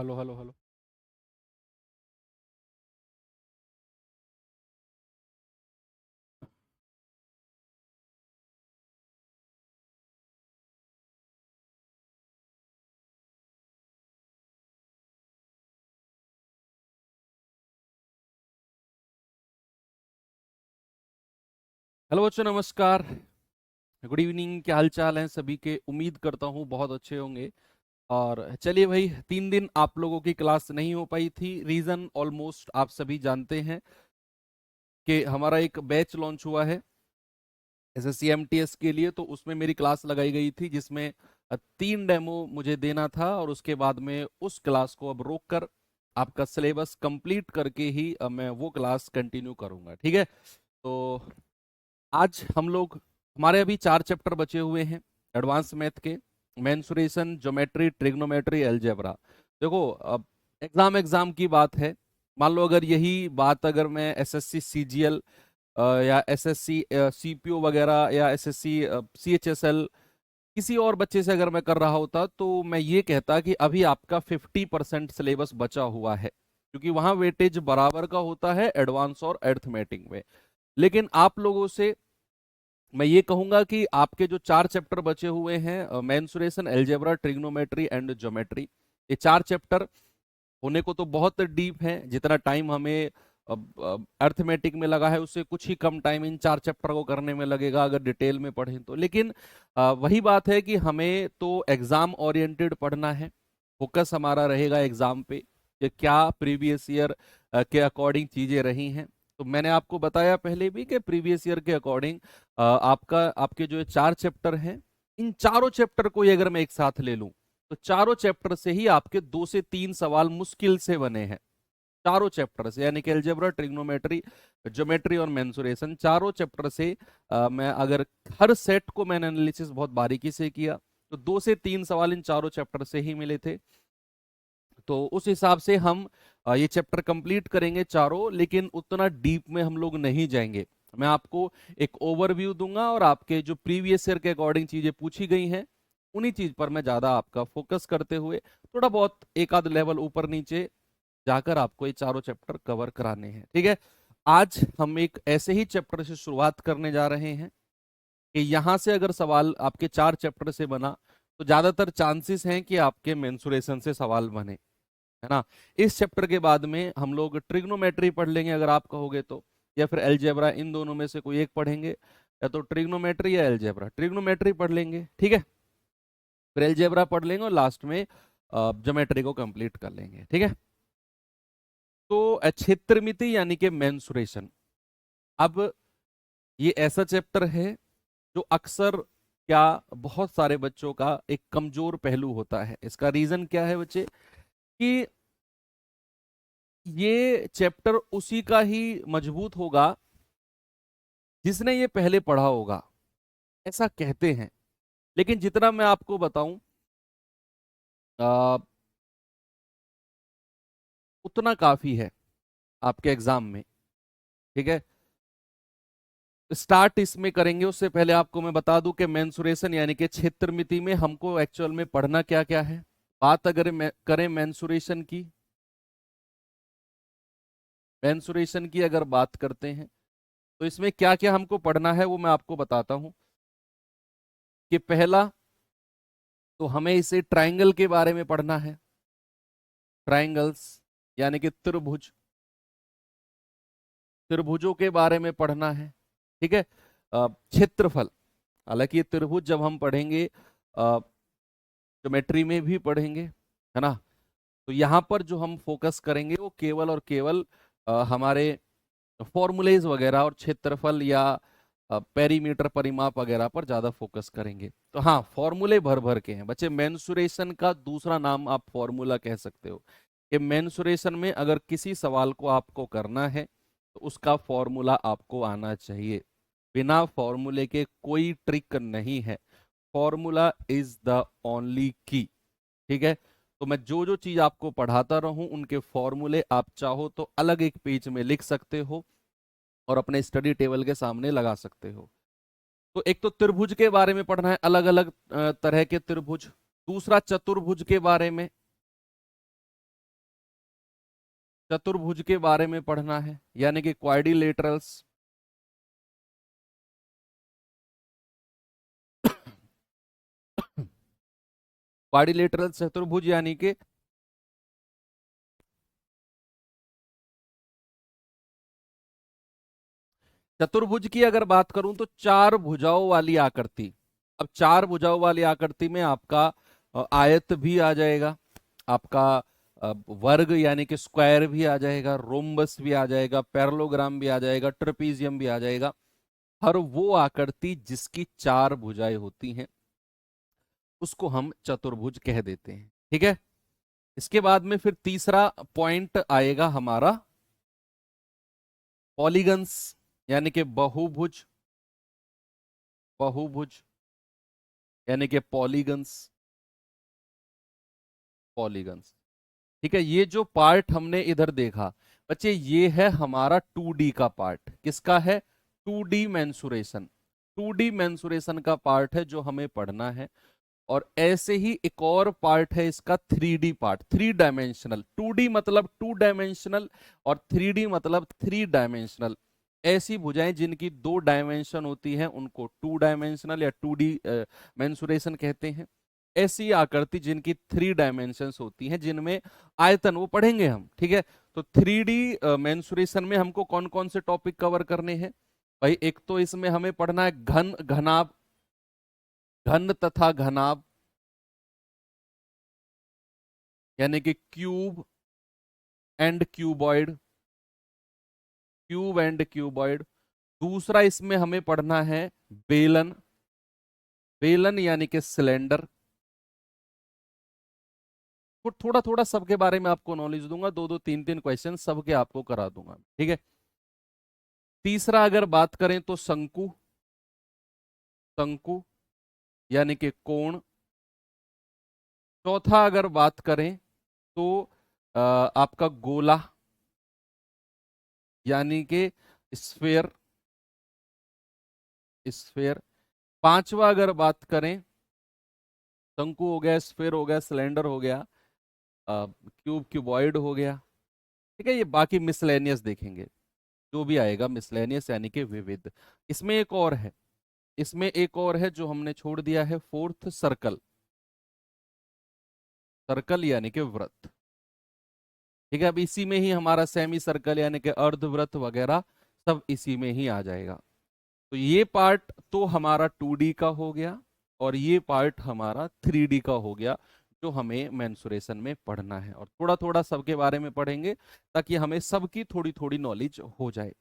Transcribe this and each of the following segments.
Hello hello hello. Hello बच्चों, नमस्कार। Good evening. क्या हाल चाल है सभी के? उम्मीद करता हूँ बहुत अच्छे होंगे। और चलिए भाई, 3 दिन आप लोगों की क्लास नहीं हो पाई थी। रीजन ऑलमोस्ट आप सभी जानते हैं कि हमारा एक बैच लॉन्च हुआ है एसएससी एमटीएस के लिए। तो उसमें मेरी क्लास लगाई गई थी जिसमें 3 डेमो मुझे देना था, और उसके बाद में उस क्लास को अब रोक कर आपका सिलेबस कंप्लीट करके ही मैं वो क्लास कंटिन्यू करूंगा। ठीक है? तो आज हम लोग, हमारे अभी 4 चैप्टर बचे हुए हैं एडवांस मैथ के। Mensuration, geometry, trigonometry, algebra. देखो, अब एग्जाम एग्जाम की बात है। मान लो अगर यही बात अगर मैं एसएससी सीजीएल या एसएससी सीपीओ वगैरह या एसएससी सीएचएसएल किसी और बच्चे से अगर मैं कर रहा होता, तो मैं ये कहता कि अभी आपका 50% सिलेबस बचा हुआ है, क्योंकि वहां वेटेज बराबर का होता है एडवांस और अरिथमेटिक में। लेकिन आप लोगों से मैं ये कहूंगा कि आपके जो 4 चैप्टर बचे हुए हैं, mensuration, algebra, trigonometry and geometry, ये 4 चैप्टर होने को तो बहुत डीप है। जितना टाइम हमें अर्थमेटिक में लगा है उससे कुछ ही कम टाइम इन 4 चैप्टर को करने में लगेगा अगर डिटेल में पढ़ें तो। लेकिन वही बात है कि हमें तो एग्जाम ओरिएंटेड पढ़ना है। फोकस हमारा रहेगा एग्जाम पे कि क्या प्रीवियस ईयर के अकॉर्डिंग चीजें रही हैं। तो मैंने आपको बताया पहले भी कि प्रीवियस ईयर के अकॉर्डिंग आपका आपके जो ये 4 चैप्टर हैं, इन चारों चैप्टर को ही अगर मैं एक साथ ले लूं तो चारों चैप्टर से ही आपके 2 से 3 सवाल मुश्किल से बने हैं। चारों चैप्टर से, यानी कि अलजेब्रा, ट्रिग्नोमेट्री, ज्योमेट्री और मेंसुरेशन, चारों चैप्टर से मैं अगर हर सेट को मैंने एनालिसिस बहुत बारीकी से किया तो 2 से 3 सवाल इन चारों चैप्टर से ही मिले थे। तो उस हिसाब से हम ये चैप्टर कंप्लीट करेंगे चारों, लेकिन उतना डीप में हम लोग नहीं जाएंगे। मैं आपको एक ओवरव्यू दूंगा और आपके जो प्रीवियस ईयर के अकॉर्डिंग चीजें पूछी गई हैं उन्हीं चीज पर मैं ज्यादा आपका फोकस करते हुए थोड़ा बहुत एक आध लेवल ऊपर नीचे जाकर आपको ये चारों चैप्टर कवर कराने हैं। ठीक है? आज हम एक ऐसे ही चैप्टर से शुरुआत करने जा रहे हैं कि यहां से अगर सवाल आपके 4 चैप्टर से बना तो ज्यादातर चांसेस हैं कि आपके मेंसुरेशन से सवाल बने, है ना। इस चैप्टर के बाद में हम लोग ट्रिग्नोमेट्री पढ़ लेंगे अगर आप कहोगे तो, या फिर अलजेब्रा, इन दोनों में से कोई एक पढ़ेंगे, या तो ट्रिग्नोमेट्री या अलजेब्रा। ट्रिग्नोमेट्री पढ़ लेंगे, ठीक है, फिर अलजेब्रा पढ़ लेंगे और लास्ट में ज्योमेट्री को कंप्लीट कर लेंगे। ठीक है? तो क्षेत्रमिति यानी कि मेंसुरेशन, अब ये ऐसा चैप्टर है जो अक्सर क्या बहुत सारे बच्चों का एक कमजोर पहलू होता है। इसका रीजन क्या है बच्चे? कि ये चैप्टर उसी का ही मजबूत होगा जिसने ये पहले पढ़ा होगा, ऐसा कहते हैं। लेकिन जितना मैं आपको बताऊं उतना काफी है आपके एग्जाम में। ठीक है? स्टार्ट इसमें करेंगे उससे पहले आपको मैं बता दूं कि मेंसुरेशन यानी कि क्षेत्रमिति में हमको एक्चुअल में पढ़ना क्या क्या है। बात अगर करें मेंसुरेशन की अगर बात करते हैं तो इसमें क्या क्या हमको पढ़ना है वो मैं आपको बताता हूं। कि पहला, तो हमें इसे ट्राइंगल के बारे में पढ़ना है। ट्राइंगल्स यानी कि त्रिभुज, त्रिभुजों के बारे में पढ़ना है। ठीक है? क्षेत्रफल, हालांकि ये त्रिभुज जब हम पढ़ेंगे ज्योमेट्री में भी पढ़ेंगे, है ना। तो यहाँ पर जो हम फोकस करेंगे वो केवल और केवल हमारे फॉर्मूलेज वगैरह और क्षेत्रफल या पेरीमीटर, परिमाप वगैरह पर ज्यादा फोकस करेंगे। तो हाँ, फॉर्मूले भर भर के हैं बच्चे। मेंसुरेशन का दूसरा नाम आप फॉर्मूला कह सकते हो। कि मेंसुरेशन में अगर किसी सवाल को आपको करना है तो उसका फॉर्मूला आपको आना चाहिए। बिना फॉर्मूले के कोई ट्रिक नहीं है। फॉर्मूला इज द ओनली की। ठीक है? तो मैं जो जो चीज आपको पढ़ाता रहूं उनके फॉर्मूले आप चाहो तो अलग एक पेज में लिख सकते हो और अपने स्टडी टेबल के सामने लगा सकते हो। तो एक तो त्रिभुज के बारे में पढ़ना है, अलग अलग तरह के त्रिभुज। दूसरा चतुर्भुज के बारे में, चतुर्भुज के बारे में पढ़ना है, यानी कि क्वाड्रिलेटरल्स। क्वाड्रिलेटरल चतुर्भुज यानी कि चतुर्भुज की अगर बात करूं तो चार भुजाओं वाली आकृति। अब चार भुजाओं वाली आकृति में आपका आयत भी आ जाएगा, आपका वर्ग यानी कि स्क्वायर भी आ जाएगा, रोम्बस भी आ जाएगा, पैरेललोग्राम भी आ जाएगा, ट्रेपीजियम भी आ जाएगा। हर वो आकृति जिसकी चार भुजाएं होती हैं उसको हम चतुर्भुज कह देते हैं। ठीक है। इसके बाद में फिर तीसरा पॉइंट आएगा हमारा पॉलीगन्स, यानी कि बहुभुज। बहुभुज यानी कि पॉलीगन्स। पॉलीगन्स। ठीक है। ये जो पार्ट हमने इधर देखा बच्चे, ये है हमारा 2D का पार्ट। किसका है? 2D mensuration. 2D मेंसुरेशन का पार्ट है जो हमें पढ़ना है। और ऐसे ही एक और पार्ट है इसका 3D पार्ट, 3 डायमेंशनल। 2D मतलब 2 डायमेंशनल और 3D मतलब 3 डायमेंशनल। ऐसी भुजाएं जिनकी 2 डायमेंशन होती हैं उनको 2 डायमेंशनल या 2D मेंसुरेशन कहते हैं। ऐसी आकृति जिनकी 3 डायमेंशंस होती हैं, जिनमें आयतन, वो पढ़ेंगे हम। ठीक है। तो 3D मेंसुरेशन में हमको कौन कौन से टॉपिक कवर करने हैं भाई? एक तो इसमें हमें पढ़ना है घन, घनाभ, घन तथा घनाभ, यानी कि cube and cuboid. Cube and cuboid. दूसरा इसमें हमें पढ़ना है बेलन। बेलन यानी कि सिलेंडर। थोड़ा थोड़ा सबके बारे में आपको नॉलेज दूंगा, दो दो तीन तीन क्वेश्चन सबके आपको करा दूंगा। ठीक है। तीसरा अगर बात करें तो शंकु। शंकु यानी कि कोण। चौथा अगर बात करें तो आपका गोला यानी कि स्फेयर। स्फेयर। पांचवा अगर बात करें, शंकु हो गया, स्फेयर हो गया, सिलेंडर हो गया, क्यूब, क्यूबॉइड हो गया। ठीक है। ये बाकी मिसलेनियस देखेंगे, जो भी आएगा मिसलेनियस यानी कि विविध। इसमें एक और है, इसमें एक और है जो हमने छोड़ दिया है, फोर्थ, सर्कल। सर्कल यानी कि वृत्त। ठीक है। अब इसी में ही हमारा सेमी सर्कल यानी कि अर्धवृत्त वगैरह सब इसी में ही आ जाएगा। तो ये पार्ट तो हमारा 2D का हो गया और ये पार्ट हमारा 3D का हो गया, जो हमें मेंसुरेशन में पढ़ना है। और थोड़ा थोड़ा सबके बारे में पढ़ेंगे ताकि हमें सबकी थोड़ी थोड़ी नॉलेज हो जाए।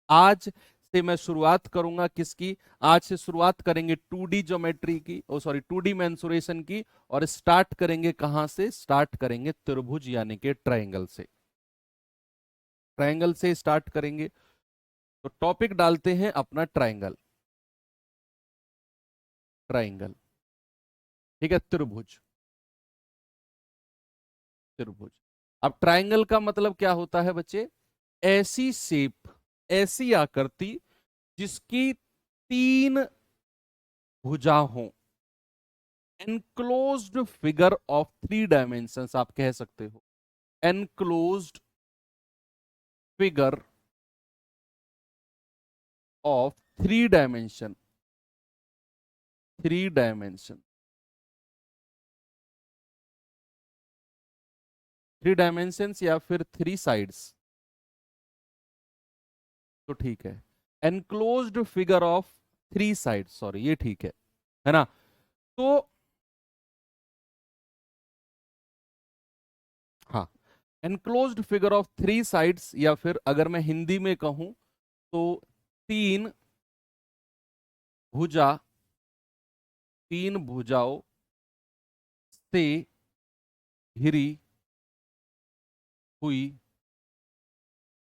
आज से मैं शुरुआत करूंगा किसकी? आज से शुरुआत करेंगे 2D ज्योमेट्री की, ओ सॉरी 2D मेंसुरेशन की। और स्टार्ट करेंगे कहां से? स्टार्ट करेंगे त्रिभुज यानी कि ट्रायंगल से। ट्रायंगल से स्टार्ट करेंगे। तो टॉपिक डालते हैं अपना ट्रायंगल। ट्रायंगल। ठीक है। त्रिभुज। त्रिभुज। अब ट्रायंगल का मतलब क्या होता है बच्चे? ऐसी शेप, ऐसी आकृति जिसकी तीन भुजा हो। एनक्लोज्ड फिगर ऑफ 3 डायमेंशंस आप कह सकते हो। Enclosed figure of 3 dimension. 3 dimension. 3 dimensions या फिर 3 साइड्स तो ठीक है। Enclosed figure of 3 side, sorry, ये ठीक है ना? तो हाँ, एनक्लोज्ड फिगर ऑफ 3 साइड्स, या फिर अगर मैं हिंदी में कहूं तो तीन भुजा, तीन भुजाओं से घिरी हुई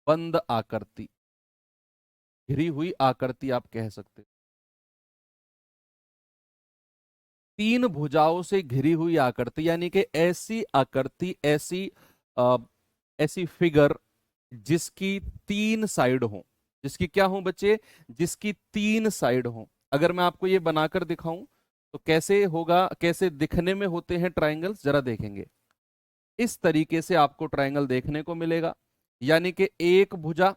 बंद आकृति। घिरी हुई आकृति आप कह सकते हो। तीन भुजाओं से घिरी हुई आकृति यानी कि ऐसी आकृति, ऐसी ऐसी फिगर जिसकी 3 साइड हो। जिसकी क्या हो बच्चे? जिसकी 3 साइड हो। अगर मैं आपको ये बनाकर दिखाऊं तो कैसे होगा, कैसे दिखने में होते हैं ट्रायंगल्स, जरा देखेंगे। इस तरीके से आपको ट्रायंगल देखने को मिलेगा। यानी कि एक भुजा,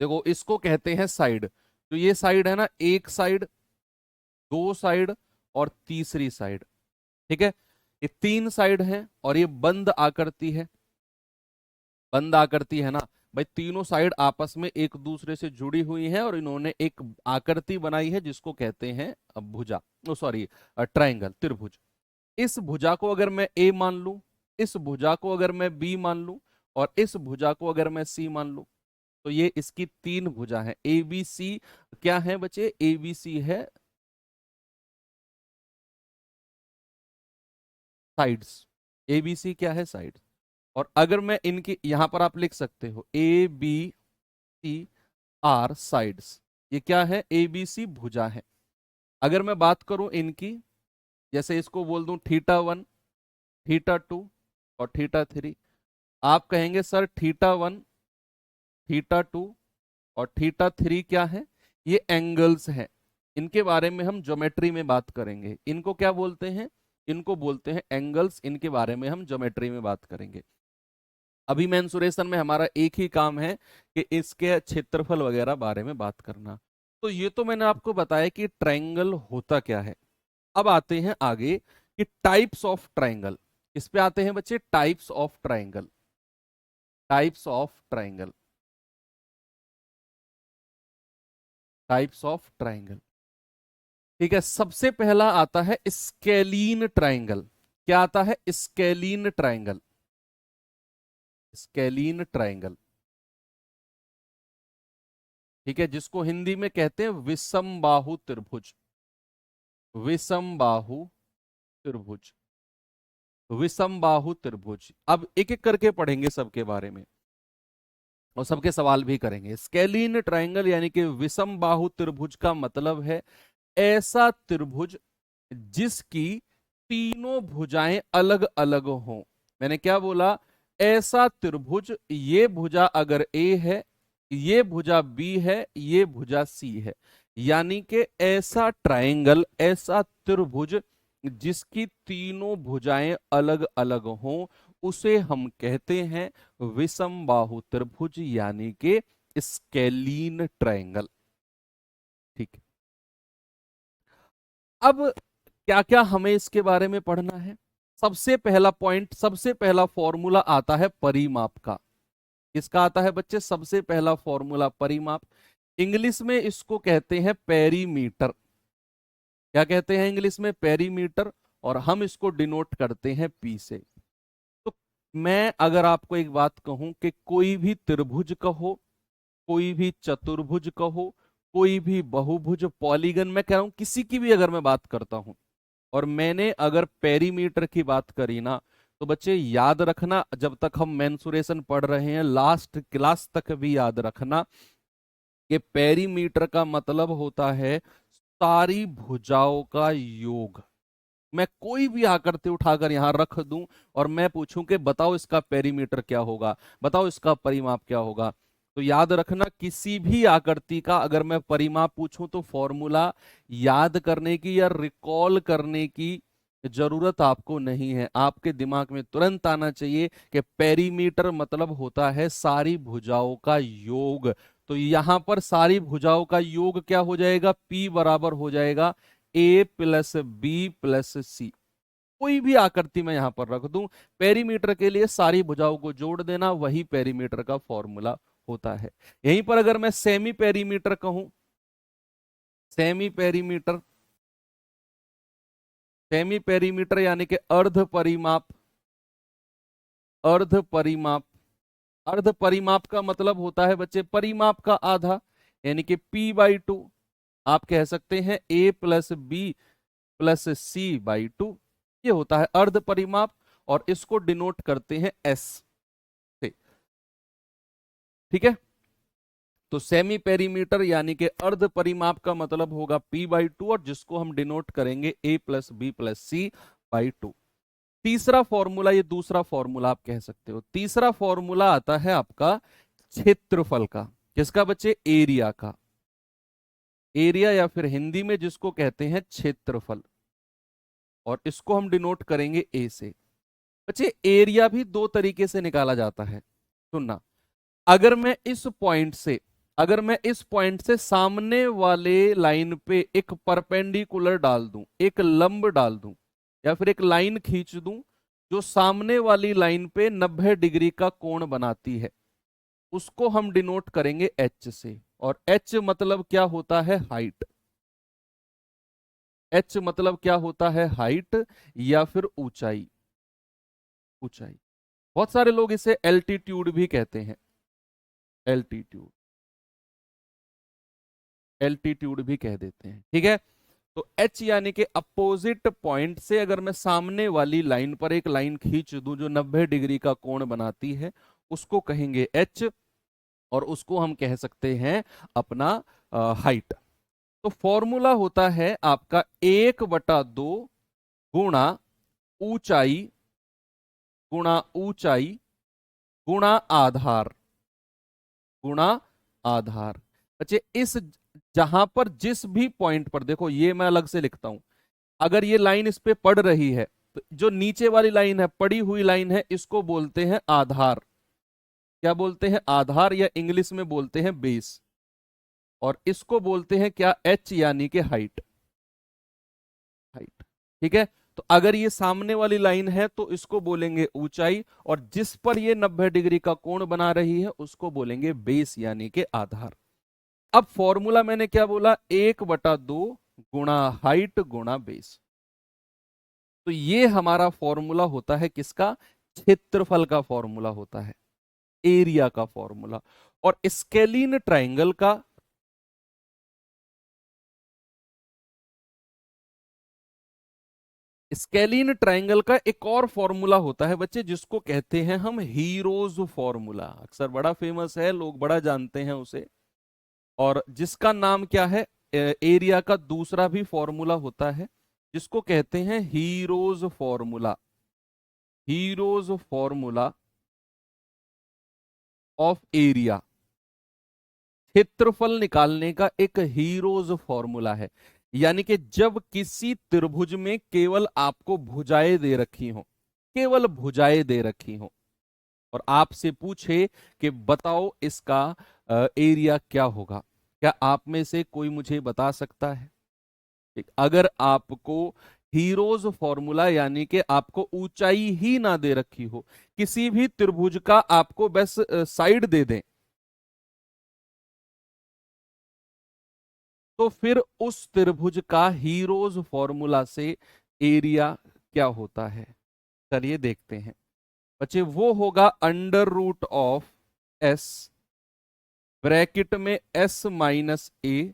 देखो इसको कहते हैं साइड। तो ये साइड है ना, एक साइड, दो साइड और तीसरी साइड। ठीक है, ये तीन साइड है और ये बंद आकृति है, बंद आकृति है ना भाई। तीनों साइड आपस में एक दूसरे से जुड़ी हुई हैं और इन्होंने एक आकृति बनाई है जिसको कहते हैं भुजा, ओ सॉरी, ट्रायंगल, त्रिभुज। इस भुजा को अगर मैं ए मान लूं, इस भुजा को अगर मैं बी मान लूं और इस भुजा को अगर मैं सी मान लूं, तो ये इसकी तीन भुजा है। ए बी सी क्या है बच्चे? ए बी सी है साइड्स। ए बी सी क्या है? साइड्स। और अगर मैं इनकी यहां पर आप लिख सकते हो A B C are sides, ये क्या है? ए बी सी भुजा है। अगर मैं बात करूं इनकी, जैसे इसको बोल दूं थीटा 1, थीटा 2 और थीटा 3, आप कहेंगे सर थीटा 1, थीटा 2 और थीटा 3 क्या है? ये एंगल्स हैं। इनके बारे में हम ज्योमेट्री में बात करेंगे। इनको क्या बोलते हैं? इनको बोलते हैं एंगल्स। इनके बारे में हम ज्योमेट्री में बात करेंगे। अभी मेंसुरेशन में हमारा एक ही काम है कि इसके क्षेत्रफल वगैरह बारे में बात करना। तो ये तो मैंने आपको बताया कि ट्रायंगल होता क्या है। अब आते हैं आगे कि टाइप्स ऑफ ट्रायंगल। इस पे आते हैं बच्चे, types of triangle. Types of triangle, types of triangle. ठीक है, सबसे पहला आता है स्केलीन ट्रायंगल। क्या आता है? Scalene triangle. स्केलीन ट्रायंगल, ठीक है, जिसको हिंदी में कहते हैं विषम बाहु त्रिभुज। विषम बाहु त्रिभुज, विषम बाहु त्रिभुज। अब एक एक करके पढ़ेंगे सबके बारे में और सबके सवाल भी करेंगे। स्केलीन ट्रायंगल यानी कि विषम बाहु त्रिभुज का मतलब है ऐसा त्रिभुज जिसकी तीनों भुजाएं अलग अलग हों। मैंने क्या बोला? ऐसा त्रिभुज, ये भुजा अगर ए है, ये भुजा बी है, ये भुजा सी है, यानी कि ऐसा ट्रायंगल, ऐसा त्रिभुज जिसकी तीनों भुजाएं अलग अलग हों, उसे हम कहते हैं विषम बाहु त्रिभुज यानी कि स्केलीन ट्रायंगल। ठीक है, अब क्या क्या हमें इसके बारे में पढ़ना है? सबसे पहला पॉइंट, सबसे पहला फॉर्मूला आता है परिमाप का। किसका आता है बच्चे? सबसे पहला फॉर्मूला परिमाप। इंग्लिश में इसको कहते हैं पेरीमीटर। क्या कहते हैं इंग्लिश में? पेरीमीटर। और हम इसको डिनोट करते हैं पी से। तो मैं अगर आपको एक बात कहूं कि कोई भी त्रिभुज कहो, कोई भी चतुर्भुज कहो, कोई भी बहुभुज, पॉलीगन, मैं कह रहा हूं किसी की भी अगर मैं बात करता हूं और मैंने अगर पेरीमीटर की बात करी ना, तो बच्चे याद रखना, जब तक हम मेंसुरेशन पढ़ रहे हैं लास्ट क्लास तक भी याद रखना कि पेरीमीटर का मतलब होता है सारी भुजाओं का योग। मैं कोई भी आकृति उठाकर यहां रख दूं और मैं पूछूं कि बताओ इसका पेरीमीटर क्या होगा, बताओ इसका परिमाप क्या होगा, तो याद रखना किसी भी आकृति का अगर मैं परिमाप पूछूं तो फॉर्मूला याद करने की या रिकॉल करने की जरूरत आपको नहीं है। आपके दिमाग में तुरंत आना चाहिए कि पेरीमीटर मतलब होता है सारी भुजाओं का योग। तो यहां पर सारी भुजाओं का योग क्या हो जाएगा? P बराबर हो जाएगा A प्लस बी प्लस सी। कोई भी आकृति मैं यहां पर रख दूं, पेरीमीटर के लिए सारी भुजाओं को जोड़ देना, वही पेरीमीटर का फॉर्मूला होता है। यहीं पर अगर मैं सेमी पेरीमीटर कहूं, सेमी पेरीमीटर, सेमी पेरीमीटर यानी कि अर्ध परिमाप, अर्ध परिमाप। अर्ध परिमाप का मतलब होता है बच्चे परिमाप का आधा, यानी कि P/2। आप कह सकते हैं A plus B plus C/2, ये होता है अर्ध परिमाप और इसको डिनोट करते हैं S से। ठीक है, तो सेमी पेरीमीटर यानी कि अर्ध परिमाप का मतलब होगा P/2 और जिसको हम डिनोट करेंगे A plus B plus C/2। तीसरा फॉर्मूला, ये दूसरा फॉर्मूला आप कह सकते हो, तीसरा फॉर्मूला आता है आपका क्षेत्रफल का। किसका बच्चे? एरिया का। एरिया या फिर हिंदी में जिसको कहते हैं क्षेत्रफल, और इसको हम डिनोट करेंगे ए से। बच्चे एरिया भी दो तरीके से निकाला जाता है, सुनना। अगर मैं इस पॉइंट से सामने वाले लाइन पे एक परपेंडिकुलर डाल दूं, एक लंब डाल दूं, या फिर एक लाइन खींच दूं जो सामने वाली लाइन पे 90 डिग्री का कोण बनाती है, उसको हम डिनोट करेंगे एच से। और एच मतलब क्या होता है? हाइट। एच मतलब क्या होता है? हाइट या फिर ऊंचाई। ऊंचाई। बहुत सारे लोग इसे एल्टीट्यूड भी कहते हैं। एल्टीट्यूड। एल्टीट्यूड भी कह देते हैं, ठीक है। तो एच यानी कि अपोजिट पॉइंट से अगर मैं सामने वाली लाइन पर एक लाइन खींच दूं जो 90 डिग्री का कोण बनाती है, उसको कहेंगे एच। और उसको हम कह सकते हैं अपना हाइट। तो फॉर्मूला होता है आपका 1/2 गुणा ऊंचाई, गुणा ऊंचाई, गुणा आधार, गुणा आधार। अच्छा, इस जहां पर जिस भी पॉइंट पर देखो, ये मैं अलग से लिखता हूं। अगर ये लाइन इस पे पड़ रही है, तो जो नीचे वाली लाइन है, पड़ी हुई लाइन है, इसको बोलते हैं आधार। क्या बोलते हैं? आधार, या इंग्लिश में बोलते हैं बेस। और इसको बोलते हैं क्या? एच यानी कि हाइट। हाइट, ठीक है। तो अगर ये सामने वाली लाइन है तो इसको बोलेंगे ऊंचाई, और जिस पर ये 90 डिग्री का कोण बना रही है उसको बोलेंगे बेस यानी कि आधार। अब फॉर्मूला मैंने क्या बोला? 1/2 गुणा हाइट गुणा बेस। तो ये हमारा फॉर्मूला होता है किसका? क्षेत्रफल का फॉर्मूला होता है, एरिया का फॉर्मूला। और स्केलीन ट्राइंगल का, स्केलीन ट्राइंगल का एक और फॉर्मूला होता है बच्चे, जिसको कहते हैं हम हीरोज फॉर्मूला। अक्सर बड़ा फेमस है, लोग बड़ा जानते हैं उसे। और जिसका नाम क्या है? एरिया का दूसरा भी फॉर्मूला होता है, जिसको कहते हैं heroes formula. Heroes formula of area. क्षेत्रफल निकालने का एक हीरोज फॉर्मूला है। यानी कि जब किसी त्रिभुज में केवल आपको भुजाएं दे रखी हो, केवल भुजाएं दे रखी हो, और आपसे पूछे कि बताओ इसका एरिया क्या होगा, क्या आप में से कोई मुझे बता सकता है? ठीक, अगर आपको हीरोज फॉर्मूला यानी कि आपको ऊंचाई ही ना दे रखी हो, किसी भी त्रिभुज का आपको बस साइड दे दें, तो फिर उस त्रिभुज का हीरोज फॉर्मूला से एरिया क्या होता है? चलिए देखते हैं बच्चे। वो होगा under root of S, bracket में एस माइनस ए,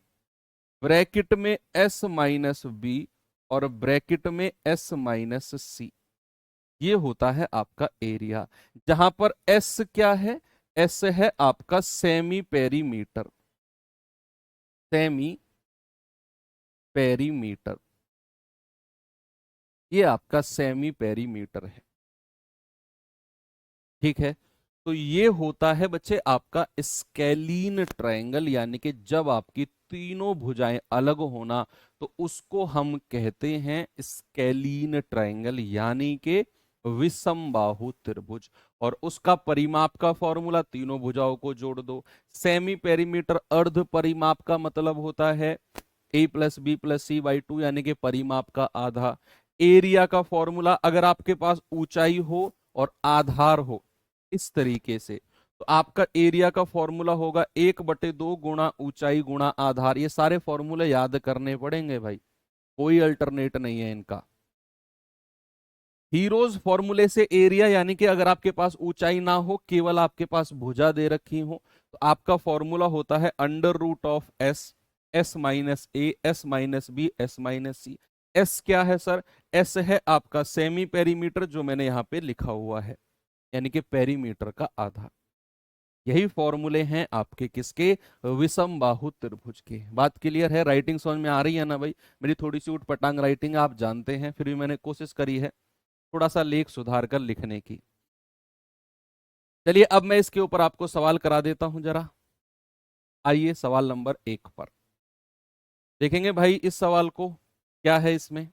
ब्रैकेट में एस माइनस बी, और ब्रैकेट में एस माइनस सी। ये होता है आपका एरिया, जहां पर एस क्या है? एस है आपका सेमी पेरीमीटर। सेमी पेरीमीटर, ये आपका सेमी पेरीमीटर है, ठीक है। तो ये होता है बच्चे आपका स्केलीन ट्रायंगल, यानी कि जब आपकी तीनों भुजाएं अलग होना, तो उसको हम कहते हैं स्केलीन ट्रायंगल, यानी कि विषमबाहु त्रिभुज। और उसका परिमाप का फॉर्मूला, तीनों भुजाओं को जोड़ दो। सेमी पेरीमीटर अर्ध परिमाप का मतलब होता है a+b+c/2, यानी कि परिमाप का आधा। एरिया का फॉर्मूला, अगर आपके पास ऊंचाई हो और आधार हो इस तरीके से, तो आपका एरिया का फॉर्मूला होगा 1/2 गुणा ऊंचाई गुणा आधार। ये सारे फॉर्मूले याद करने पड़ेंगे भाई, कोई अल्टरनेट नहीं है इनका। हीरोज फॉर्मूले से एरिया, यानी कि अगर आपके पास ऊंचाई ना हो, केवल आपके पास भुजा दे रखी हो, तो आपका फॉर्मूला होता है under root of S, S minus A, S minus B, S minus C. S क्या है सर? एस है आपका सेमी पेरीमीटर, जो मैंने यहां पे लिखा हुआ है, यानी कि पेरीमीटर का आधा। यही फॉर्मूले हैं आपके किसके? विषम बाहु त्रिभुज के। बात क्लियर है? राइटिंग समझ में आ रही है ना भाई? मेरी थोड़ी सी उटपटांग राइटिंग आप जानते हैं, फिर भी मैंने कोशिश करी है थोड़ा सा लेख सुधार कर लिखने की। चलिए अब मैं इसके ऊपर आपको सवाल करा देता हूं जरा। आइए सवाल नंबर 1 पर देखेंगे भाई इस सवाल को, क्या है इसमें।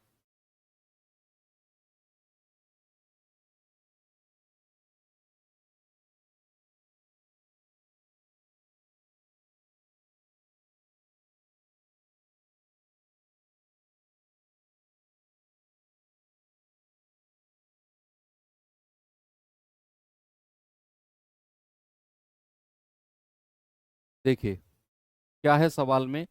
देखिए क्या है सवाल में।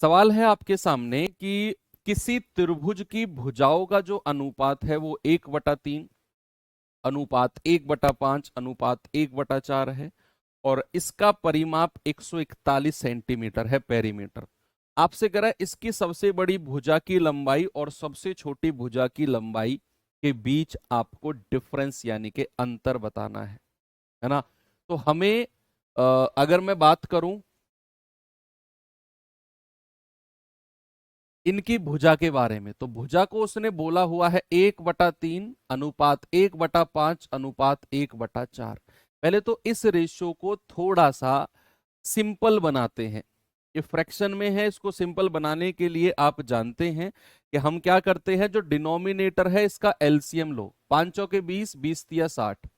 सवाल है आपके सामने कि किसी त्रिभुज की भुजाओं का जो अनुपात है वो 1/3, अनुपात 1/5, अनुपात 1/4 है, और इसका परिमाप 141 सेंटीमीटर है, पेरीमीटर। आपसे कह रहा है इसकी सबसे बड़ी भुजा की लंबाई और सबसे छोटी भुजा की लंबाई के बीच आपको डिफरेंस यानी कि अंतर बताना है ना। तो हमें अगर मैं बात करूं इनकी भुजा के बारे में, तो भुजा को उसने बोला हुआ है 1/3, अनुपात 1/5, अनुपात 1/4। पहले तो इस रेशियो को थोड़ा सा सिंपल बनाते हैं। ये फ्रैक्शन में है, इसको सिंपल बनाने के लिए आप जानते हैं कि हम क्या करते हैं, जो डिनोमिनेटर है इसका एलसीएम लो। 5 चौके 20, 20 तिया 60,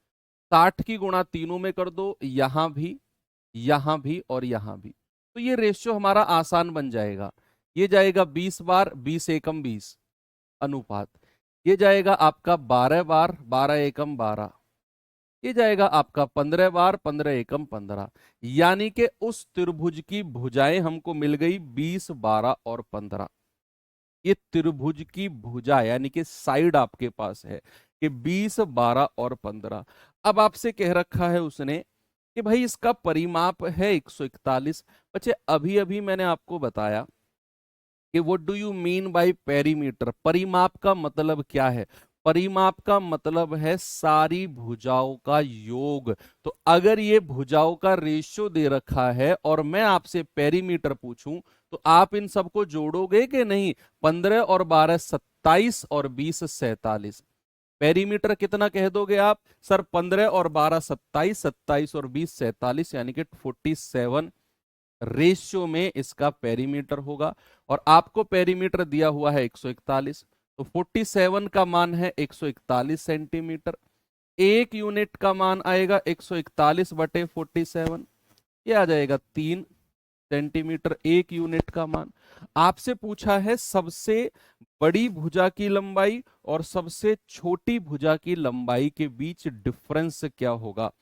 60 की गुणा तीनों में कर दो, यहां भी और यहां भी। तो ये रेशियो हमारा आसान बन जाएगा। ये जाएगा 20 बार, 20 एकम 20, अनुपात। ये जाएगा आपका 12 बार, 12 एकम 12। ये जाएगा आपका 15 बार, 15 एकम 15। यानी कि उस त्रिभुज की भुजाएं हमको मिल गई 20, 12 और 15। ये त्रिभुज की भुजा यानी कि साइड आपके पास है कि 20, 12 और 15। अब आपसे कह रखा है उसने कि भाई इसका परिमाप है 141। बच्चे अभी अभी मैंने आपको बताया कि what do you mean by perimeter, परिमाप का मतलब क्या है। परिमाप का मतलब है सारी भुजाओं का योग। तो अगर ये भुजाओं का रेशियो दे रखा है और मैं आपसे पेरीमीटर पूछूं तो आप इन सबको जोड़ोगे कि नहीं। 15 और 12 27 और 20 47। पेरीमीटर कितना कह दोगे आप, सर 15 और 12 27, 27 और 20 47, यानी कि 47 रेशियो में इसका पेरीमीटर होगा। और आपको पेरीमीटर दिया हुआ है 141, तो 47 का मान है 141 सेंटीमीटर। एक यूनिट का मान आएगा 141/47, ये आ जाएगा 3 सेंटीमीटर एक यूनिट का मान। आपसे पूछा है सबसे बड़ी भुजा की लंबाई और सबसे छोटी भुजा की लंबाई के बीच डिफरेंस क्या होगा।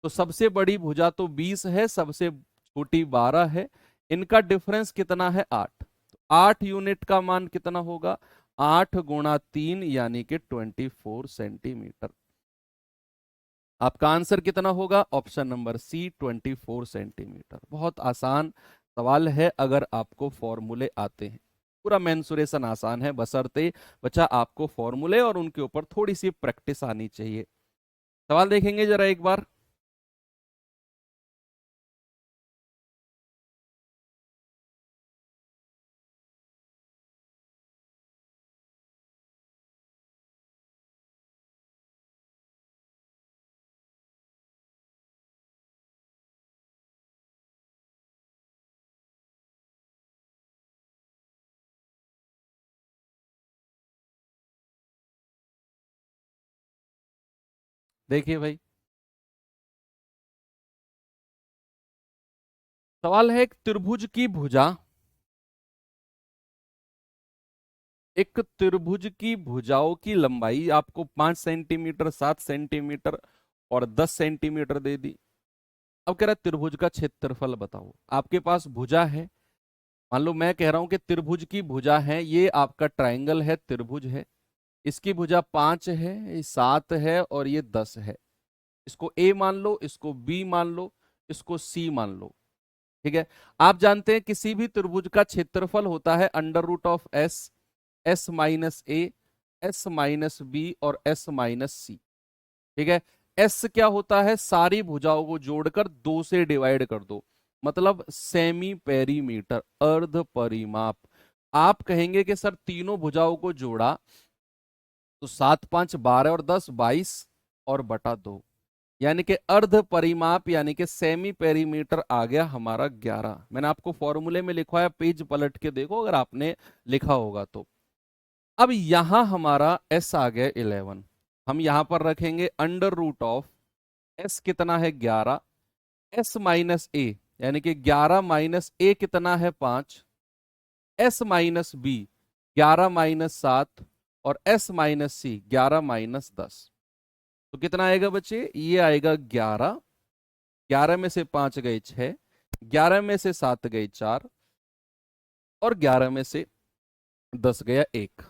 तो सबसे बड़ी भुजा तो 20 है, सबसे छोटी 12 है, इनका डिफरेंस कितना है 8। तो 8 यूनिट का मान कितना होगा, 8 गुणा 3 यानी कि 24 सेंटीमीटर। आपका आंसर कितना होगा, ऑप्शन नंबर सी 24 सेंटीमीटर। बहुत आसान सवाल है अगर आपको फॉर्मूले आते हैं। पूरा मेंसुरेशन आसान है, बशर्ते बच्चा आपको फॉर्मूले और उनके ऊपर थोड़ी सी प्रैक्टिस आनी चाहिए। सवाल देखेंगे जरा एक बार। देखिए भाई, सवाल है एक त्रिभुज की भुजा, एक त्रिभुज की भुजाओं की लंबाई आपको 5 सेंटीमीटर, 7 सेंटीमीटर और 10 सेंटीमीटर दे दी। अब कह रहा है त्रिभुज का क्षेत्रफल बताओ। आपके पास भुजा है, मान लो मैं कह रहा हूं कि त्रिभुज की भुजा है, ये आपका ट्रायंगल है, त्रिभुज है। इसकी भुजा 5 है, ये 7 है और ये 10 है। इसको ए मान लो, इसको बी मान लो, इसको सी मान लो। ठीक है। आप जानते हैं किसी भी त्रिभुज का क्षेत्रफल होता है √S, S minus A, S minus B और एस माइनस सी। ठीक है। एस क्या होता है, सारी भुजाओं को जोड़कर 2 से डिवाइड कर दो, मतलब सेमी पेरीमीटर, अर्ध परिमाप। आप कहेंगे कि सर तीनों भुजाओं को जोड़ा तो 7 5 12 और 10 22 और बटा 2, यानी कि अर्ध परिमाप यानी कि सेमी पेरीमीटर आ गया हमारा 11। मैंने आपको फॉर्मूले में लिखा है, पेज पलट के देखो अगर आपने लिखा होगा तो। अब यहां हमारा एस आ गया 11। हम यहां पर रखेंगे √ऑफ एस कितना है 11, एस माइनस ए यानी कि 11 माइनस ए कितना है 5, एस माइनस बी 11 माइनस 7 और एस माइनस सी 11 माइनस 10। तो कितना आएगा बच्चे, ये आएगा 11, 11 में से 5 गए 6, 11 में से 7 गए 4 और 11 में से 10 गया 1।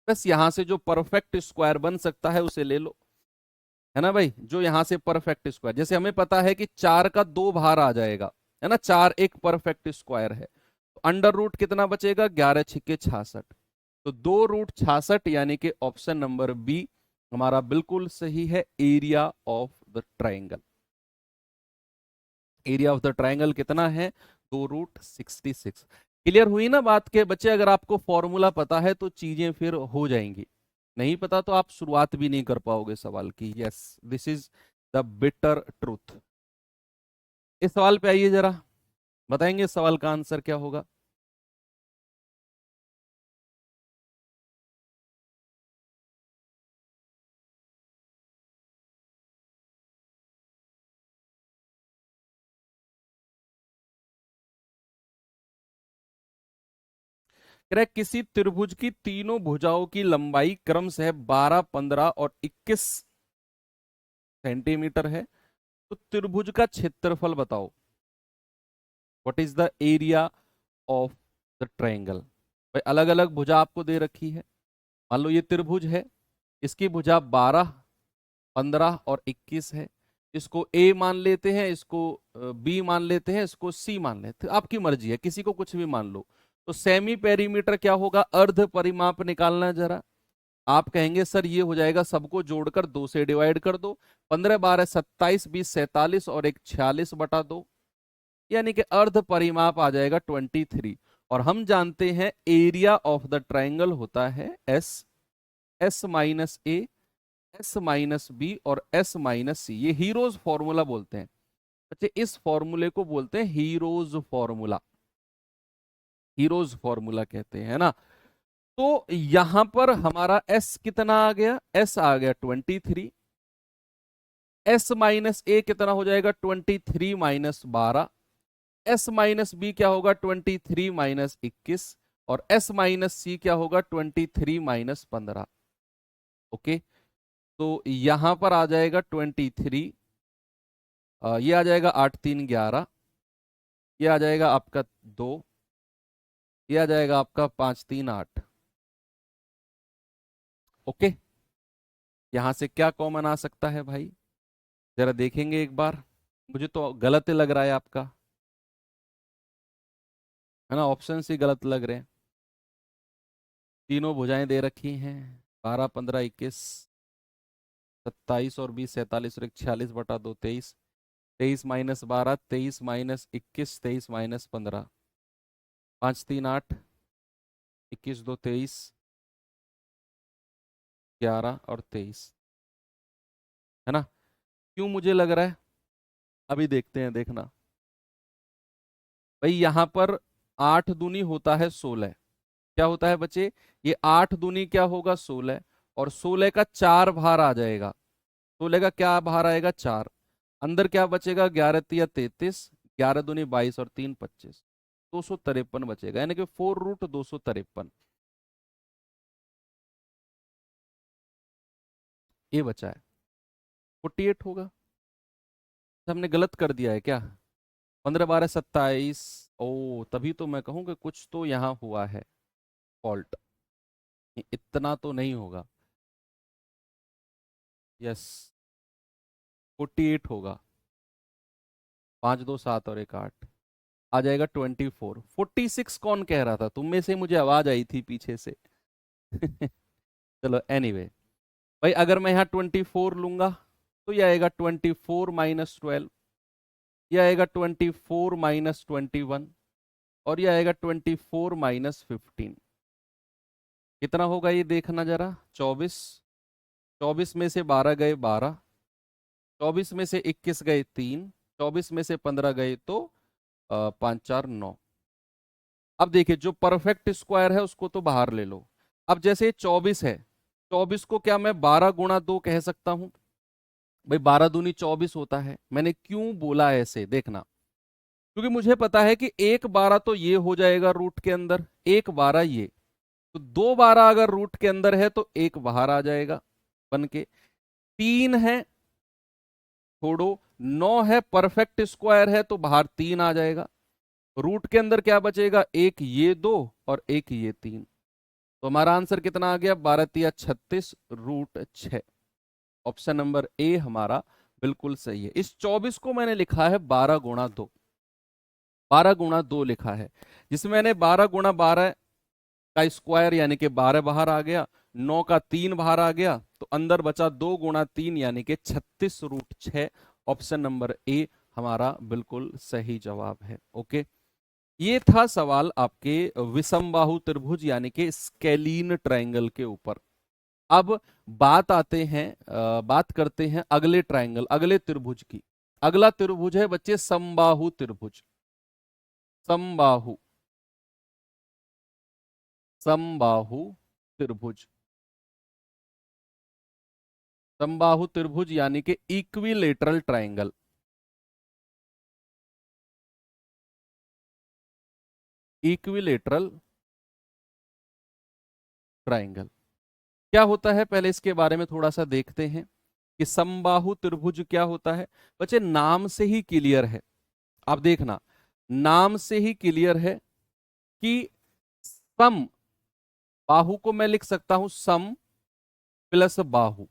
बस यहां से जो परफेक्ट स्क्वायर बन सकता है उसे ले लो, है ना भाई। जो यहां से परफेक्ट स्क्वायर, जैसे हमें पता है कि 4 का 2 बाहर आ जाएगा, है ना, 4 एक परफेक्ट स्क्वायर है, तो अंडर रूट कितना बचेगा, 11 छिके 66। तो 2√66 यानी कि ऑप्शन नंबर बी हमारा बिल्कुल सही है। Area of the triangle, area of the triangle कितना है, 2√66। क्लियर हुई ना बात के बच्चे। अगर आपको फॉर्मूला पता है तो चीजें फिर हो जाएंगी, नहीं पता तो आप शुरुआत भी नहीं कर पाओगे सवाल की। Yes, this is the bitter truth. इस सवाल पे आइए जरा, बताएंगे इस सवाल का आंसर क्या होगा। कह रहा है किसी त्रिभुज की तीनों भुजाओं की लंबाई क्रमशः 12, 15 और 21 सेंटीमीटर है, तो त्रिभुज का क्षेत्रफल बताओ। What is the area of the triangle. भाई अलग अलग भुजा आपको दे रखी है। मान लो ये त्रिभुज है, इसकी भुजा 12, 15 और 21 है। इसको ए मान लेते हैं, इसको बी मान लेते हैं, इसको सी मान लेते हैं, आपकी मर्जी है, किसी को कुछ भी मान लो। तो सेमी पेरीमीटर क्या होगा, अर्ध परिमाप निकालना है जरा। आप कहेंगे सर ये हो जाएगा सबको जोड़कर 2 से डिवाइड कर दो, 15 12 27 20 47 और एक 46/2, यानी कि अर्ध परिमाप आ जाएगा 23। और हम जानते हैं एरिया ऑफ द ट्राइंगल होता है S, S minus A, S minus B और एस माइनस सी। ये हीरोज फॉर्मूला बोलते हैं। अच्छा, इस फॉर्मूले को बोलते हैं हीरोज फॉर्मूला, हीरोज फॉर्मूला कहते हैं ना। तो यहां पर हमारा एस कितना आ गया, एस आ गया 23। एस माइनस ए कितना हो जाएगा, 23 माइनस 12। एस माइनस बी क्या होगा, 23 माइनस 21। और एस माइनस सी क्या होगा, 23 माइनस 15। ओके, तो यहां पर आ जाएगा 23, ये आ जाएगा 8 3 11, ये आ जाएगा आपका 2, ये आ जाएगा आपका 5 3 8। ओके, यहां से क्या कॉमन आ सकता है भाई, जरा देखेंगे एक बार। मुझे तो गलत लग रहा है आपका, है ना, ऑप्शन ही गलत लग रहे हैं। तीनों भुजाएं दे रखी हैं, 12 15 21 27 और 20 47 और 46/2 23। 23 माइनस 12 23 माइनस 21 23 माइनस 15, 5 3 8, 21 2 23, 11 और 23, है ना। क्यों मुझे लग रहा है, अभी देखते हैं, देखना भाई। यहां पर 8 दूनी होता है 16, क्या होता है बच्चे, ये 8 दूनी क्या होगा 16, और 16 का 4 बाहर आ जाएगा। 16 का क्या बाहर आएगा 4, अंदर क्या बचेगा 11 तिया 33, 11 दूनी 22 और 3 25, 253 बचेगा, यानी कि 4√253 ये बचा है। 48 होगा। हमने गलत कर दिया है क्या, 15 12 27। ओ तभी तो मैं कहूँ कि कुछ तो यहाँ हुआ है फॉल्ट, इतना तो नहीं होगा। यस, 48 होगा। 5 2 7 और 1 8 आ जाएगा 24। 46 कौन कह रहा था, तुम में से मुझे आवाज आई थी पीछे से। चलो एनीवे भाई, अगर मैं यहाँ 24 लूंगा तो यह आएगा 24 माइनस 12, यह आएगा 24 माइनस 21 और यह आएगा 24 माइनस 15। कितना होगा ये देखना जरा, 24। 24 में से 12 गए 12, 24 में से 21 गए 3, 24 में से 15 गए तो 5 4 9। अब देखिए जो परफेक्ट स्क्वायर है उसको तो बाहर ले लो। अब जैसे 24 है, 24 को क्या मैं 12 गुणा 2 कह सकता हूं, भाई 12 दूनी 24 होता है। मैंने क्यों बोला ऐसे देखना, क्योंकि मुझे पता है कि 1 12 तो ये हो जाएगा रूट के अंदर, 1 12 ये, तो 2 12 अगर रूट के अंदर है तो 1 बाहर आ जाएगा बन के। 3 है, छोड़ो, 9 है, परफेक्ट स्क्वायर है तो बाहर 3 आ जाएगा। रूट के अंदर क्या बचेगा, एक ये 2 और एक ये 3। तो हमारा आंसर कितना आ गया, 12 तिया 36 रूट 6। ऑप्शन नंबर ए हमारा बिल्कुल सही है। इस 24 को मैंने लिखा है 12 गुणा 2, 12 गुणा 2 लिखा है, जिसमें मैंने 12 गुणा 12 का स्क्वायर यानी कि 12 बाहर आ गया, 9 का 3 बाहर आ गया, तो अंदर बचा 2 गुणा 3 यानी कि 36 रूट 6। ऑप्शन नंबर ए हमारा बिल्कुल सही जवाब है। ओके, ये था सवाल आपके विषमबाहु त्रिभुज यानी कि स्केलीन ट्रायंगल के ऊपर। अब बात करते हैं अगले ट्रायंगल, अगले त्रिभुज की। अगला त्रिभुज है बच्चे समबाहु त्रिभुज। समबाहु समबाहु त्रिभुज, समबाहु त्रिभुज यानी कि इक्विलेटरल ट्रायंगल। इक्विलेटरल ट्रायंगल क्या होता है, पहले इसके बारे में थोड़ा सा देखते हैं कि समबाहु त्रिभुज क्या होता है। बच्चे नाम से ही क्लियर है, आप देखना, नाम से ही क्लियर है कि सम बाहु को मैं लिख सकता हूं सम प्लस बाहु।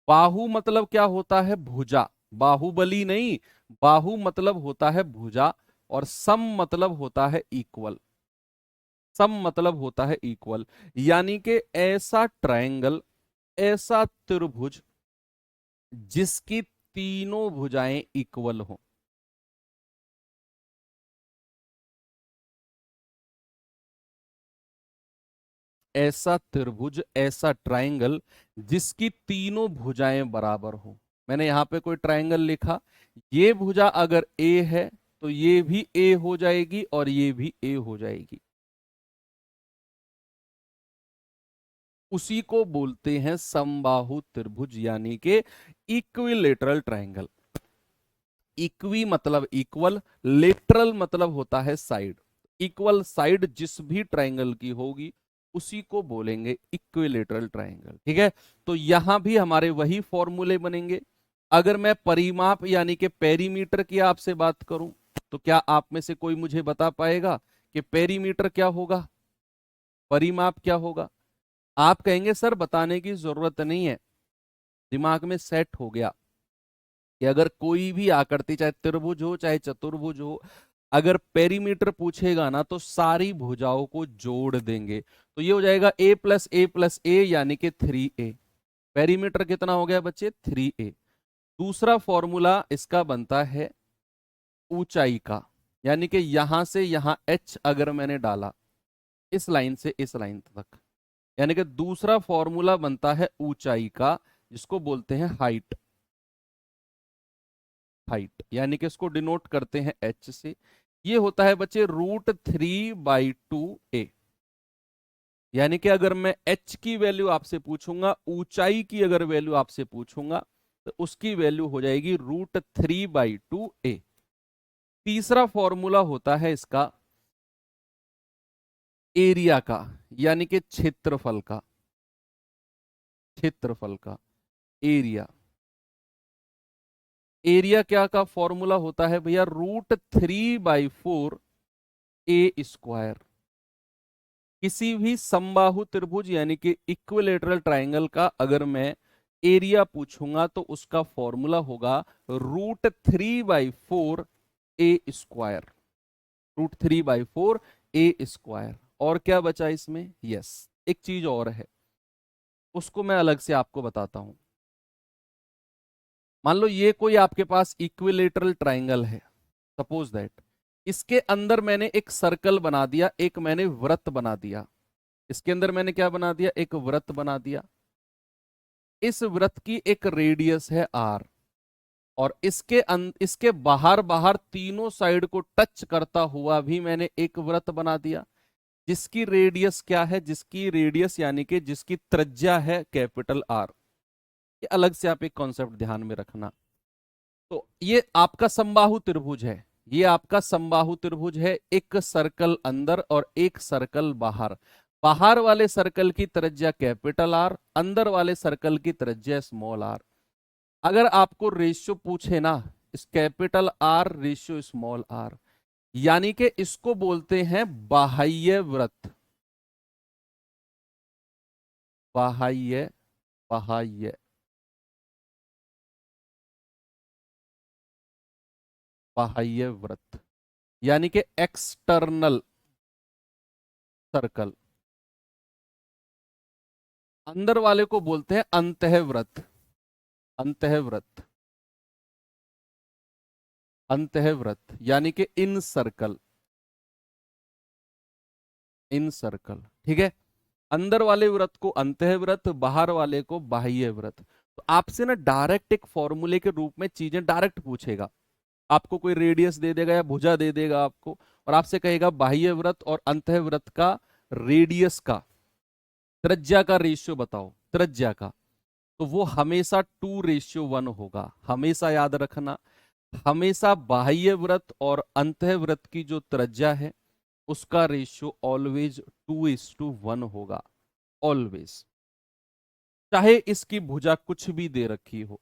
बाहु मतलब क्या होता है, भुजा, बाहुबली नहीं, बाहु मतलब होता है भुजा, और सम मतलब होता है इक्वल। सम मतलब होता है इक्वल, यानी कि ऐसा ट्रायंगल, ऐसा त्रिभुज जिसकी तीनों भुजाएं इक्वल हो। ऐसा त्रिभुज, ऐसा ट्रायंगल जिसकी तीनों भुजाएं बराबर हो। मैंने यहां पे कोई ट्रायंगल लिखा, ये भुजा अगर ए है तो ये भी ए हो जाएगी और ये भी ए हो जाएगी। उसी को बोलते हैं समबाहु त्रिभुज यानी कि इक्विलेटरल ट्रायंगल। इक्वी मतलब इक्वल, लेटरल मतलब होता है साइड। इक्वल साइड जिस भी ट्रायंगल की होगी उसी को बोलेंगे इक्विलेटरल ट्रायंगल। ठीक है, तो यहां भी हमारे वही फॉर्मूले बनेंगे। अगर मैं परिमाप यानी कि पेरीमीटर की आपसे बात करूं तो क्या आप में से कोई मुझे बता पाएगा कि पेरीमीटर क्या होगा, परिमाप क्या होगा? आप कहेंगे सर बताने की जरूरत नहीं है, दिमाग में सेट हो गया कि अगर कोई भी आकृति, चाहे त्रिभुज हो चाहे चतुर्भुज हो, अगर पेरीमीटर पूछेगा ना तो सारी भुजाओं को जोड़ देंगे। तो ये हो जाएगा a+a+a यानी कि 3a। पेरीमीटर कितना हो गया बच्चे, 3a। दूसरा फॉर्मूला इसका बनता है ऊंचाई का, यानी कि यहां से यहां h अगर मैंने डाला इस लाइन से इस लाइन तक, यानी कि दूसरा फॉर्मूला बनता है ऊंचाई का, जिसको बोलते हैं हाइट। हाइट यानी कि इसको डिनोट करते हैं h से। ये होता है बच्चे √3/2a। यानी कि अगर मैं h की वैल्यू आपसे पूछूंगा, ऊंचाई की अगर वैल्यू आपसे पूछूंगा, तो उसकी वैल्यू हो जाएगी √3/2a। तीसरा फॉर्मूला होता है इसका एरिया का, यानी कि क्षेत्रफल का। क्षेत्रफल का एरिया, एरिया क्या का फॉर्मूला होता है भैया, √3/4a²। किसी भी समबाहु त्रिभुज यानी कि इक्विलेटरल ट्रायंगल का अगर मैं एरिया पूछूंगा तो उसका फॉर्मूला होगा √3/4a²। √3/4a²। और क्या बचा इसमें, यस, एक चीज और है, उसको मैं अलग से आपको बताता हूं। मान लो ये कोई आपके पास इक्विलेटरल ट्रायंगल है, सपोज दैट इसके अंदर मैंने एक सर्कल बना दिया, एक मैंने वृत्त बना दिया। इसके अंदर मैंने क्या बना दिया, एक वृत्त बना दिया। इस वृत्त की एक रेडियस है r, और इसके बाहर बाहर तीनों साइड को टच करता हुआ भी मैंने एक वृत्त बना दिया, जिसकी रेडियस क्या है, जिसकी रेडियस यानी कि जिसकी त्रिज्या है कैपिटल R। ये अलग से आप एक कॉन्सेप्ट ध्यान में रखना। तो ये आपका समबाहु त्रिभुज है, ये आपका समबाहु त्रिभुज है, एक सर्कल अंदर और एक सर्कल बाहर। बाहर वाले सर्कल की त्रिज्या कैपिटल आर, अंदर वाले सर्कल की त्रिज्या स्मॉल आर। अगर आपको रेशियो पूछे ना, इस capital R ratio small R, यानी कि इसको बोलते हैं बाह्य वृत्त। बाह्य, बाह्य, बाह्य वृत्त यानी कि एक्सटर्नल सर्कल। अंदर वाले को बोलते हैं अंतःवृत्त। अंतःवृत्त, अंतःवृत्त यानी कि इन सर्कल, इन सर्कल। ठीक है, अंदर वाले वृत्त को अंतःवृत्त, बाहर वाले को बाह्य वृत्त। तो आपसे ना डायरेक्ट एक फॉर्मूले के रूप में चीजें डायरेक्ट पूछेगा। आपको कोई रेडियस दे देगा या भुजा दे देगा आपको, और आपसे कहेगा बाह्य वृत्त और अंतःवृत्त का रेडियस का, त्रिज्या का रेशियो बताओ, त्रिज्या का। तो वो हमेशा 2:1 होगा, हमेशा याद रखना। हमेशा बाह्य वृत्त और अंतःवृत्त की जो त्रिज्या है उसका रेशियो ऑलवेज 2:1 होगा, ऑलवेज। चाहे इसकी भुजा कुछ भी दे रखी हो,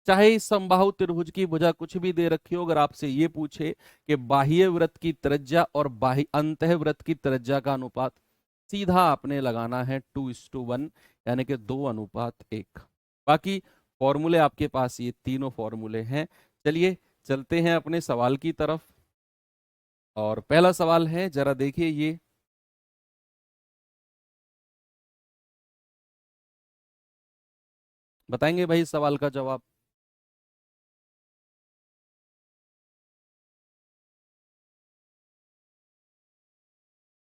चाहे इस समबाहु त्रिभुज की भुजा कुछ भी दे रखी हो, अगर आपसे ये पूछे कि बाह्य वृत्त की त्रिज्या और बाह्य अंतःवृत्त की त्रिज्या का अनुपात, सीधा आपने लगाना है 2:1, यानी कि 2:1। बाकी फॉर्मूले आपके पास ये तीनों फॉर्मूले हैं। चलिए चलते हैं अपने सवाल की तरफ। और पहला सवाल है, जरा देखिए ये, बताएंगे भाई सवाल का जवाब।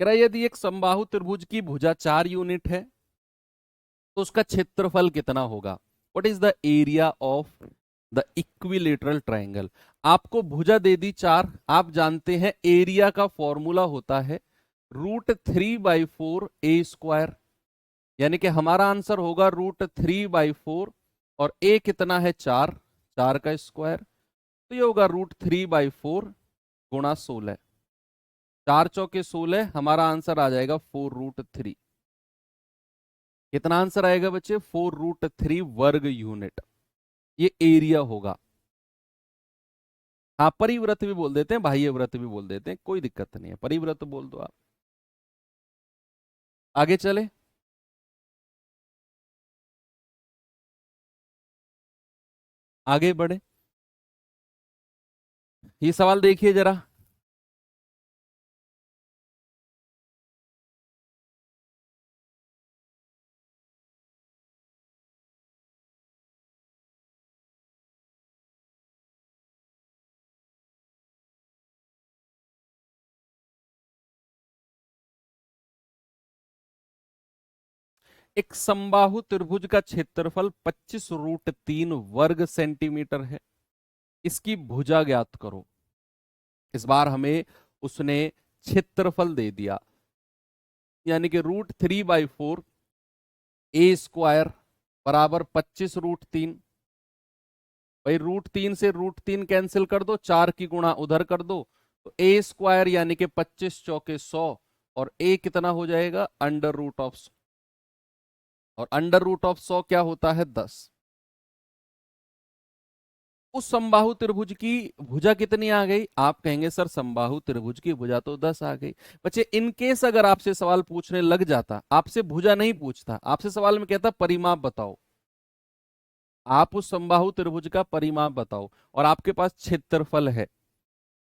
कह रहा है यदि एक समबाहु त्रिभुज की भुजा 4 यूनिट है तो उसका क्षेत्रफल कितना होगा। What is the area of the equilateral triangle. आपको भुजा दे दी 4, आप जानते हैं एरिया का फॉर्मूला होता है √3/4 a², यानी कि हमारा आंसर होगा √3/4, और a कितना है 4, 4 का स्क्वायर, तो ये होगा √3/4 गुणा 16, 4 चौके 16, हमारा आंसर आ जाएगा 4√3। कितना आंसर आएगा बच्चे, 4√3 वर्ग यूनिट, ये एरिया होगा। हाँ, परिव्रत भी बोल देते हैं, बाह्य व्रत भी बोल देते हैं, कोई दिक्कत नहीं है, परिव्रत बोल दो आप। आगे चले, आगे बढ़े। ये सवाल देखिए जरा। एक समबाहु त्रिभुज का क्षेत्रफल 25√3 वर्ग सेंटीमीटर है, इसकी भुजा ज्ञात करो। इस बार हमें उसने क्षेत्रफल दे दिया, यानी कि √3/4 a² बराबर 25√3। भाई √3 से √3 कैंसिल कर दो, 4 की गुणा उधर कर दो, तो a² यानी कि 25 चौके 100, और a कितना हो जाएगा √100, और √100 क्या होता है 10। उस समबाहु त्रिभुज की भुजा कितनी आ गई, आप कहेंगे सर समबाहु त्रिभुज की भुजा तो 10 आ गई। बच्चे इनकेस अगर आपसे सवाल पूछने लग जाता, आपसे भुजा नहीं पूछता, आपसे सवाल में कहता परिमाप बताओ, आप उस समबाहु त्रिभुज का परिमाप बताओ, और आपके पास क्षेत्रफल है,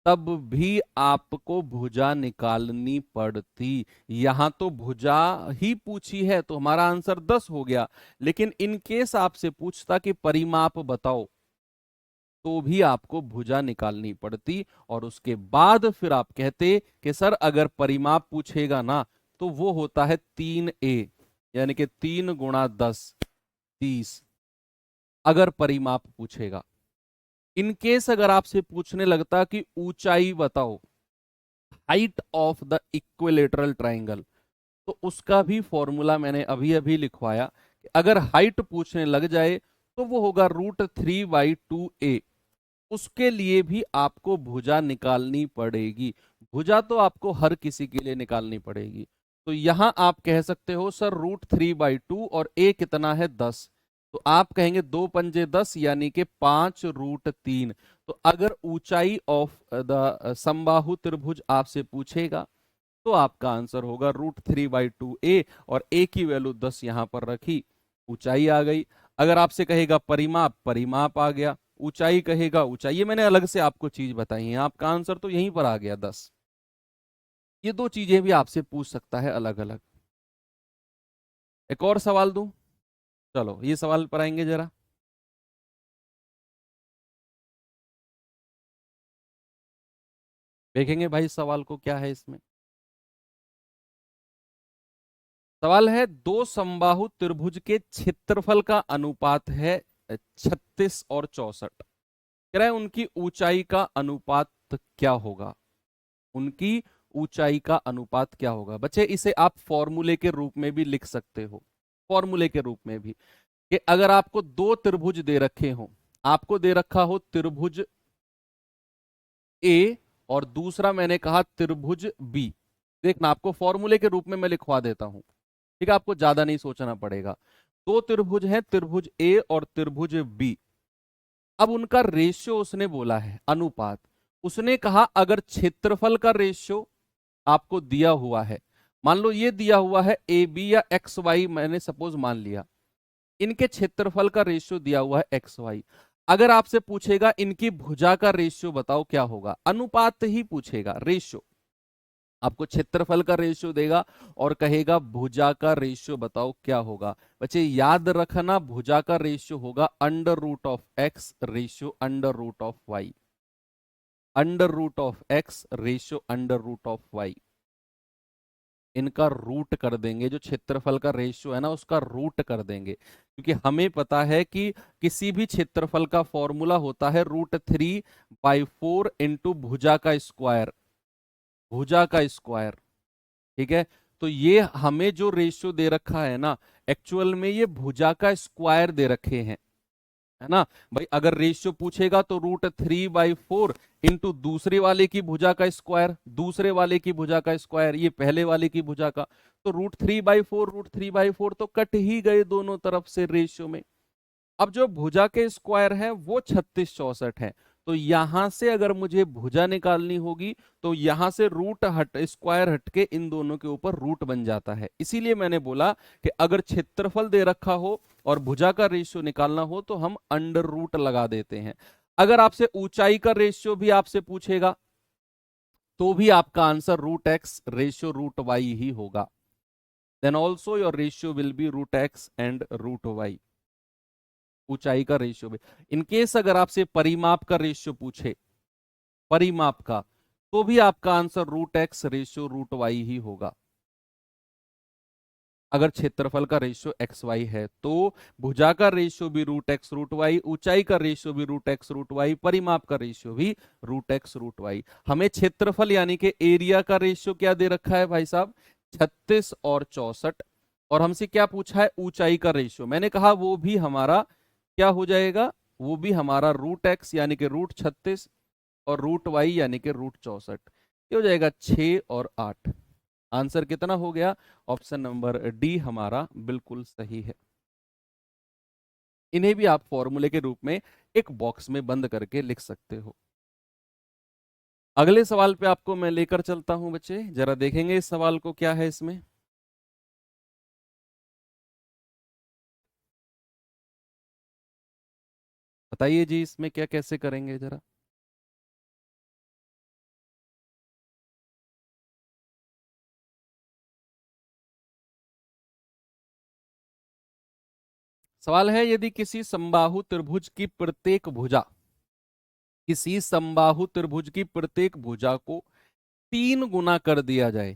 तब भी आपको भुजा निकालनी पड़ती। यहां तो भुजा ही पूछी है तो हमारा आंसर 10 हो गया, लेकिन इनकेस आपसे पूछता कि परिमाप बताओ, तो भी आपको भुजा निकालनी पड़ती, और उसके बाद फिर आप कहते कि सर अगर परिमाप पूछेगा ना तो वो होता है 3a, यानी कि 3 गुणा 10, 30, अगर परिमाप पूछेगा। इनकेस अगर आपसे पूछने लगता कि ऊंचाई बताओ, height of the equilateral triangle, तो उसका भी फॉर्मूला मैंने अभी अभी लिखवाया कि अगर हाइट पूछने लग जाए तो वो होगा √3/2a। उसके लिए भी आपको भुजा निकालनी पड़ेगी। भुजा तो आपको हर किसी के लिए निकालनी पड़ेगी। तो यहां आप कह सकते हो सर √3/2, और a कितना है 10, तो आप कहेंगे 2 पंजे 10, यानी कि 5√3। तो अगर ऊंचाई ऑफ द समबाहु त्रिभुज आपसे पूछेगा तो आपका आंसर होगा √3/2a, और a की वैल्यू 10 यहां पर रखी, ऊंचाई आ गई। अगर आपसे कहेगा परिमाप, परिमाप आ गया। ऊंचाई कहेगा, ऊंचाई। ये मैंने अलग से आपको चीज बताई है, आपका आंसर तो यहीं पर आ गया 10। ये दो चीजें भी आपसे पूछ सकता है अलग अलग। एक और सवाल दूं? चलो ये सवाल पर आएंगे जरा। देखेंगे भाई सवाल को क्या है इसमें। सवाल है, दो समबाहु त्रिभुज के क्षेत्रफल का अनुपात है 36 और 64। कह रहा है उनकी ऊंचाई का अनुपात क्या होगा। उनकी ऊंचाई का अनुपात क्या होगा। बच्चे इसे आप फॉर्मूले के रूप में भी लिख सकते हो, फॉर्मूले के रूप में भी, कि अगर आपको दो त्रिभुज दे रखे हो, आपको दे रखा हो त्रिभुज ए और दूसरा मैंने कहा त्रिभुज बी। देखना, आपको फॉर्मूले के रूप में मैं लिखवा देता हूं, ठीक है, आपको ज्यादा नहीं सोचना पड़ेगा। दो त्रिभुज हैं, त्रिभुज ए और त्रिभुज बी। अब उनका रेशियो उसने बोला है, अनुपात। उसने कहा अगर क्षेत्रफल का रेशियो आपको दिया हुआ है, मान लो ये दिया हुआ है ए बी या एक्स वाई, मैंने सपोज मान लिया, इनके क्षेत्रफल का रेशियो दिया हुआ है एक्स वाई। अगर आपसे पूछेगा इनकी भुजा का रेशियो बताओ क्या होगा, अनुपात ही पूछेगा, रेशियो। आपको क्षेत्रफल का रेशियो देगा और कहेगा भुजा का रेशियो बताओ क्या होगा। बच्चे याद रखना, भुजा का रेशियो होगा under root of X ratio under root of Y. Under root of X ratio under root of Y. इनका रूट कर देंगे, जो क्षेत्रफल का रेशियो है ना उसका रूट कर देंगे, क्योंकि हमें पता है कि किसी भी क्षेत्रफल का फॉर्मूला होता है √3/4 इंटू भुजा का स्क्वायर, भुजा का स्क्वायर। ठीक है, तो ये हमें जो रेशियो दे रखा है ना, एक्चुअल में ये भुजा का स्क्वायर दे रखे हैं, है ना भाई। अगर रेशियो पूछेगा तो √3/4 इंटू दूसरे वाले की भुजा का स्क्वायर, दूसरे वाले की भुजा का स्क्वायर, ये पहले वाले की भुजा का, तो √3/4 तो कट ही गए दोनों तरफ से रेशियो में। अब जो भुजा के स्क्वायर है वो 36 64 है, तो यहां से अगर मुझे भुजा निकालनी होगी तो यहां से रूट हट, स्क्वायर हट के इन दोनों के ऊपर रूट बन जाता है। इसीलिए मैंने बोला कि अगर क्षेत्रफल दे रखा हो और भुजा का रेशियो निकालना हो तो हम अंडर रूट लगा देते हैं। अगर आपसे ऊंचाई का रेशियो भी आपसे पूछेगा तो भी आपका आंसर √x रेशियो √y ही होगा। Then also your ratio will be √x and √y। ऊंचाई का रेशियो भी, इनकेस अगर आपसे परिमाप का रेशियो पूछे, परिमाप का, तो भी आपका आंसर √x रेशियो √y ही होगा। अगर क्षेत्रफल का रेशियो एक्स वाई है तो भुजा का रेशियो भी √x √y, ऊंचाई का रेशियो भी √x √y, परिमाप का रेशियो भी √x √y। हमें क्षेत्रफल यानी कि एरिया का रेशियो क्या दे रखा है भाई साहब, 36 और 64। और हमसे क्या पूछा है, ऊंचाई का रेशियो। मैंने कहा वो भी हमारा क्या हो जाएगा, वो भी हमारा √x यानी कि √36 और √y यानी कि √64। ये हो जाएगा 6 और 8। आंसर कितना हो गया, ऑप्शन नंबर डी हमारा बिल्कुल सही है। इन्हें भी आप फॉर्मूले के रूप में एक बॉक्स में बंद करके लिख सकते हो। अगले सवाल पे आपको मैं लेकर चलता हूं बच्चे, जरा देखेंगे इस सवाल को क्या है इसमें। बताइए जी इसमें क्या कैसे करेंगे जरा। सवाल है, यदि किसी समबाहु त्रिभुज की प्रत्येक भुजा, किसी समबाहु त्रिभुज की प्रत्येक भुजा को 3 गुना कर दिया जाए,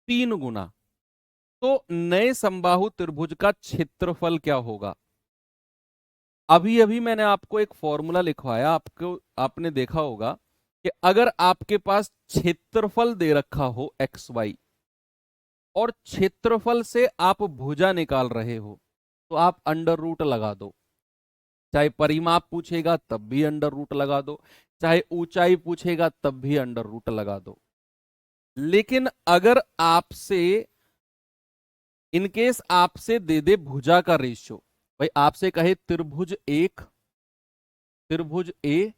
3 गुना, तो नए समबाहु त्रिभुज का क्षेत्रफल क्या होगा। अभी अभी मैंने आपको एक फॉर्मूला लिखवाया, आपको आपने देखा होगा कि अगर आपके पास क्षेत्रफल दे रखा हो एक्स वाई और क्षेत्रफल से आप भुजा निकाल रहे हो तो आप अंडर रूट लगा दो। चाहे परिमाप पूछेगा तब भी अंडर रूट लगा दो, चाहे ऊंचाई पूछेगा तब भी अंडर रूट लगा दो। लेकिन अगर आपसे, इनकेस आपसे दे दे भुजा का रेशियो, भाई आपसे कहे त्रिभुज एक, त्रिभुज ए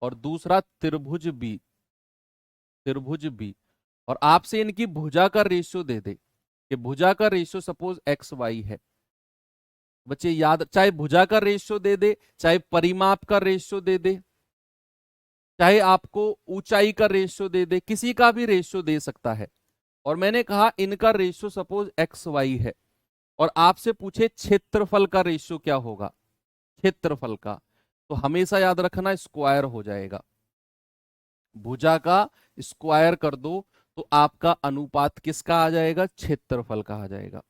और दूसरा त्रिभुज बी, त्रिभुज बी, और आपसे इनकी भुजा का रेशियो दे दे कि भुजा का रेशियो सपोज एक्स वाई है। बच्चे याद, चाहे भुजा का रेशियो दे दे, चाहे परिमाप का रेशियो दे दे, चाहे आपको ऊंचाई का रेशियो दे दे, किसी का भी रेशियो दे सकता है। और मैंने कहा इनका रेशियो सपोज एक्स वाई है और आपसे पूछे क्षेत्रफल का रेशियो क्या होगा, क्षेत्रफल का, तो हमेशा याद रखना स्क्वायर हो जाएगा। भुजा का स्क्वायर कर दो तो आपका अनुपात किसका आ जाएगा, क्षेत्रफल का आ जाएगा।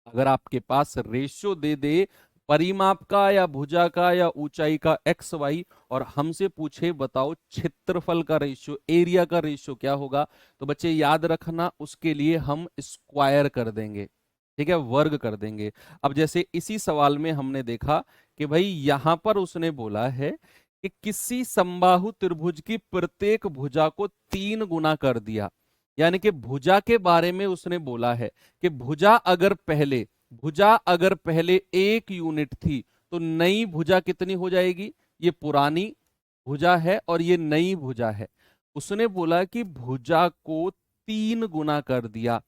अगर आपके पास रेशियो दे दे परिमाप का या भुजा का या ऊंचाई का एक्स वाई और हमसे पूछे बताओ क्षेत्रफल का रेशियो, एरिया का रेशियो क्या होगा, तो बच्चे याद रखना उसके लिए हम स्क्वायर कर देंगे, ठीक है, वर्ग कर देंगे। अब जैसे इसी सवाल में हमने देखा कि भाई यहां पर उसने बोला है कि किसी समबाहु त्रिभुज की प्रत्येक भुजा को 3 गुना कर दिया, यानी कि भुजा के बारे में उसने बोला है कि भुजा अगर पहले 1 यूनिट थी तो नई भुजा कितनी हो जाएगी, ये पुरानी भुजा है और ये नई भुजा है। उसने बोला कि भुजा को 3 गुना कर दिया।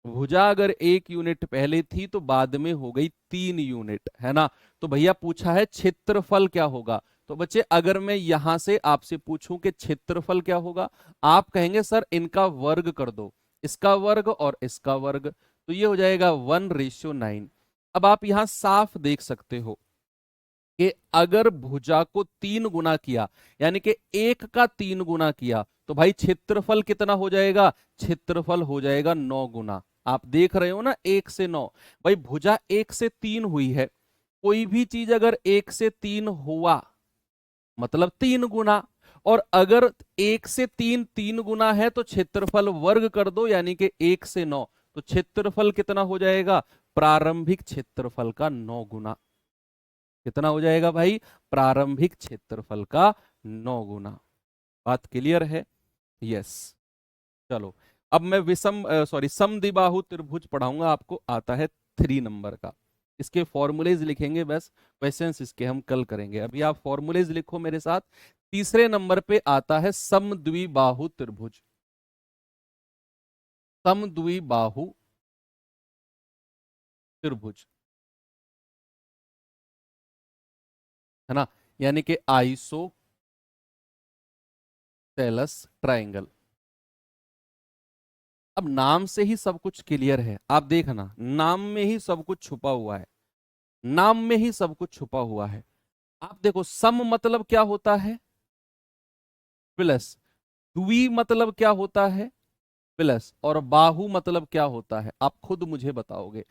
भुजा अगर 1 यूनिट पहले थी तो बाद में हो गई 3 यूनिट, है ना। तो भैया पूछा है क्षेत्रफल क्या होगा, तो बच्चे अगर मैं यहां से आपसे पूछूं कि क्षेत्रफल क्या होगा, आप कहेंगे सर इनका वर्ग कर दो, इसका वर्ग और इसका वर्ग, तो ये हो जाएगा 1:9। अब आप यहां साफ देख सकते हो कि अगर भुजा को 3 गुना किया, यानी कि 1 का 3 गुना किया, तो भाई क्षेत्रफल कितना हो जाएगा, क्षेत्रफल हो जाएगा 9 गुना। आप देख रहे हो ना 1 से 9, भाई भुजा 1 से 3 हुई है, कोई भी चीज अगर 1 से 3 हुआ मतलब 3 गुना, और अगर 1 से 3 3 गुना है तो क्षेत्रफल वर्ग कर दो, यानी कि 1 से 9, तो क्षेत्रफल कितना हो जाएगा, प्रारंभिक क्षेत्रफल का 9 गुना। कितना हो जाएगा भाई, प्रारंभिक क्षेत्रफल का 9 गुना। बात क्लियर है, यस। चलो अब मैं समद्विबाहु त्रिभुज पढ़ाऊंगा, आपको आता है 3 नंबर का। इसके फॉर्मूलेज लिखेंगे, बस क्वेश्चंस इसके हम कल करेंगे। अभी आप फॉर्मूलेज लिखो मेरे साथ। तीसरे नंबर पे आता है समद्विबाहु त्रिभुज, समद्विबाहु त्रिभुज, है ना, यानी कि आइसोसेलेस ट्रायंगल। अब नाम से ही सब कुछ क्लियर है, आप देखना नाम में ही सब कुछ छुपा हुआ है, नाम में ही सब कुछ छुपा हुआ है। आप देखो सम मतलब क्या होता है, प्लस, द्वि मतलब क्या होता है, प्लस, और बाहु मतलब क्या होता है, आप खुद मुझे बताओगे।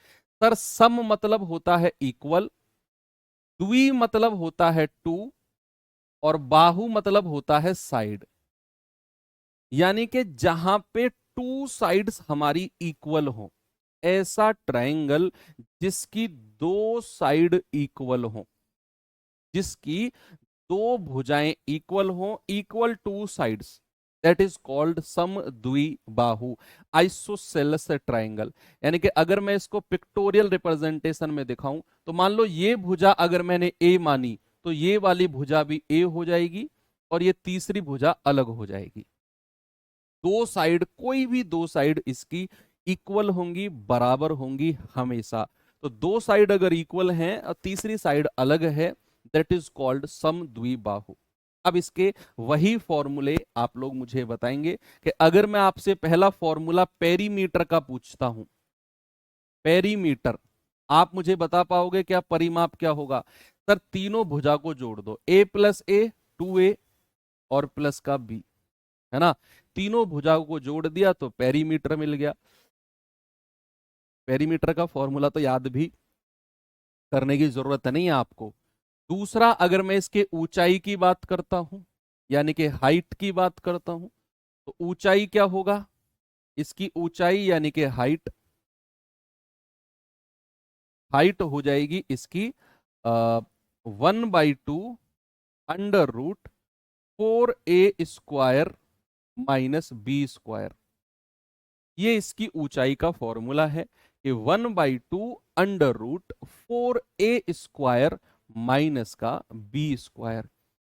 सर सम मतलब होता है इक्वल, द्वि मतलब होता है टू, और बाहु मतलब होता है साइड। यानी कि जहां पे टू साइड्स हमारी इक्वल हो, ऐसा ट्रायंगल जिसकी 2 साइड इक्वल हो, जिसकी 2 भुजाएं इक्वल हो, equal to sides, that is called समद्विबाहु आइसोसेलेस ट्रायंगल। यानी कि अगर मैं इसको पिक्टोरियल रिप्रेजेंटेशन में दिखाऊं तो मान लो ये भुजा अगर मैंने ए मानी तो ये वाली भुजा भी ए हो जाएगी और ये तीसरी भुजा अलग हो जाएगी। 2 साइड, कोई भी 2 साइड इसकी इक्वल होंगी, बराबर होंगी हमेशा। तो 2 साइड अगर इक्वल हैं और तीसरी साइड अलग है, दैट इज कॉल्ड समद्विबाहु। अब इसके वही फॉर्मूले आप लोग मुझे बताएंगे कि अगर मैं आपसे पहला फॉर्मूला पेरीमीटर का पूछता हूं, पेरीमीटर, आप मुझे बता पाओगे क्या परिमाप क्या होगा। सर तीनों भुजा को जोड़ दो, a प्लस ए, 2a और प्लस का b, है ना, तीनों भुजाओं को जोड़ दिया तो पेरीमीटर मिल गया। पेरीमीटर का फॉर्मूला तो याद भी करने की जरूरत नहीं है आपको। दूसरा, अगर मैं इसके ऊंचाई की बात करता हूं, यानी कि हाइट की बात करता हूं, तो ऊंचाई क्या होगा, इसकी ऊंचाई यानी कि हाइट, हाइट हो जाएगी इसकी 1/2 under root 4a² minus b²। ये इसकी ऊंचाई का फॉर्मूला है कि 1/2 अंडर रूट 4a² माइनस का बी स्क्वायर।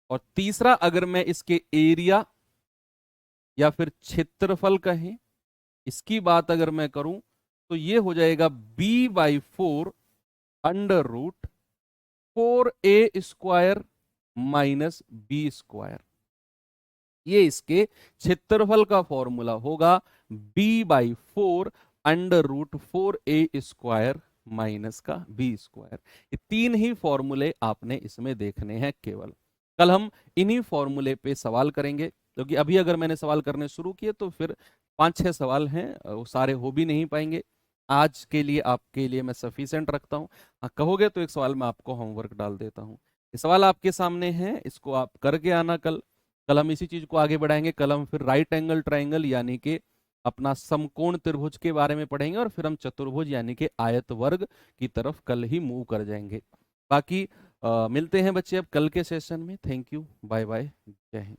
और तीसरा, अगर मैं इसके एरिया या फिर क्षेत्रफल कहें, इसकी बात अगर मैं करूं, तो ये हो जाएगा b/4 under root 4a² minus B square. ये इसके क्षेत्रफल का फॉर्मूला होगा, b/4 under root 4a² minus का बी स्क्वायर। ये तीन ही फॉर्मूले आपने इसमें देखने हैं केवल। कल हम इन्हीं फॉर्मूले पे सवाल करेंगे, क्योंकि अभी अगर मैंने सवाल करने शुरू किए तो फिर 5-6 सवाल हैं, वो सारे हो भी नहीं पाएंगे। आज के लिए आपके लिए मैं सफिशिएंट रखता हूँ। हाँ, कहोगे तो एक सवाल मैं आपको होमवर्क डाल देता हूँ। ये सवाल आपके सामने है, इसको आप करके आना कल। कल हम इसी चीज को आगे बढ़ाएंगे। कल हम फिर राइट एंगल ट्राइंगल यानी कि अपना समकोण त्रिभुज के बारे में पढ़ेंगे, और फिर हम चतुर्भुज यानी कि आयत वर्ग की तरफ कल ही मूव कर जाएंगे। बाकी मिलते हैं बच्चे अब कल के सेशन में। थैंक यू, बाय बाय, जय हिंद।